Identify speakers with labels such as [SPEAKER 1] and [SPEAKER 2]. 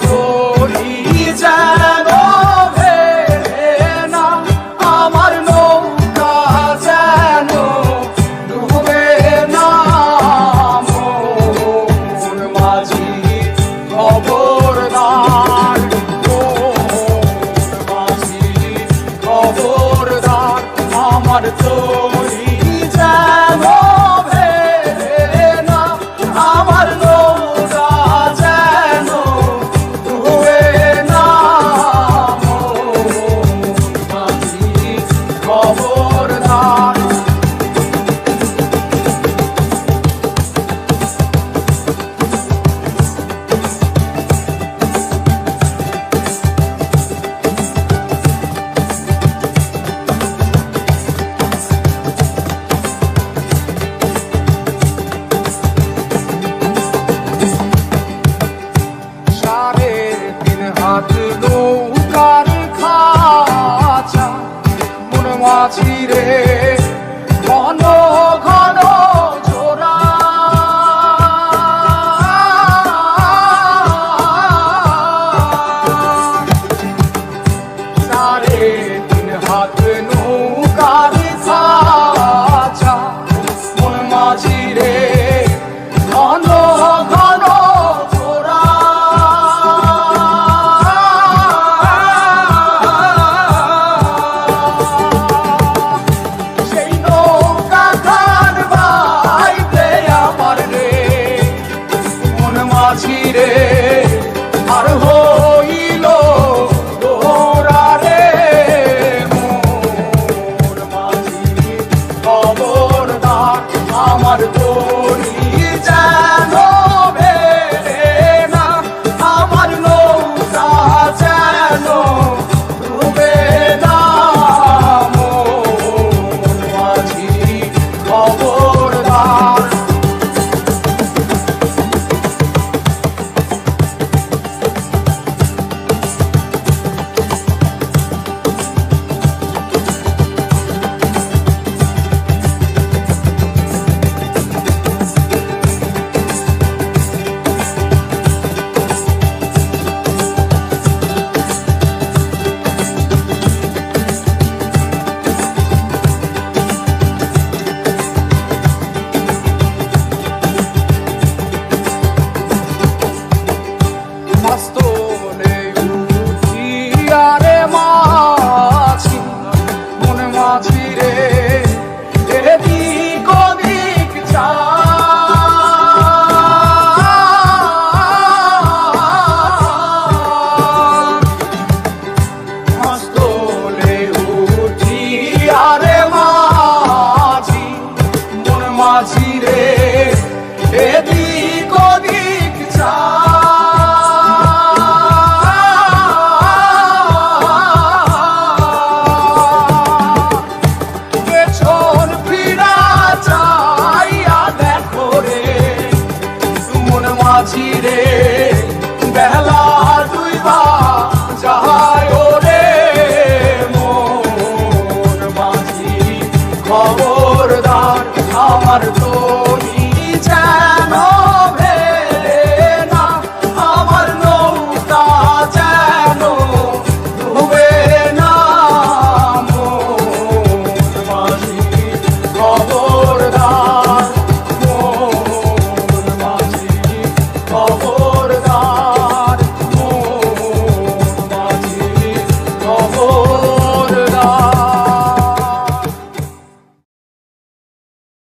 [SPEAKER 1] তরি যেন ভেড়ে না, আমার নৌকা যেন ডুবে না। মোহন মাঝি খবরদার, মোহন মাঝি খবরদার, আমার তরি যেন ভেড়ে না, আমার নৌকা যেন ডুবে না। মোহন মাঝি খবরদার। সাড়ে তিন হাত নৌকার খাঁচা, মন মাঝি রে ঘন ঘন জোড়া। সাড়ে তিন হাত নৌকার খাঁচা, মন মাঝি রে ঘন ঘন জোড়া। সেই নৌকা খান বাইতে আমার রে মন মাঝি রে আর হইল দোরা রে। মোর মাঝি খবরদার, আমার তরি যেন ভেড়ে না, আমার নৌকা যেন ডুবে না। মোর মাঝি খবরদার। মাস্তলে উঠিয়া রে মাঝি, মন মাঝি রে এদিক ওদিক যায়। মাস্তলে উঠিয়া রে মাঝি, মন মাঝি রে এদিক ওদিক যায়। পেছন ফিরা চাইয়া দেখো রে মন মাঝি রে, বেলা ডুইবা যায় রে। মোর মাঝি খবরদার, আমার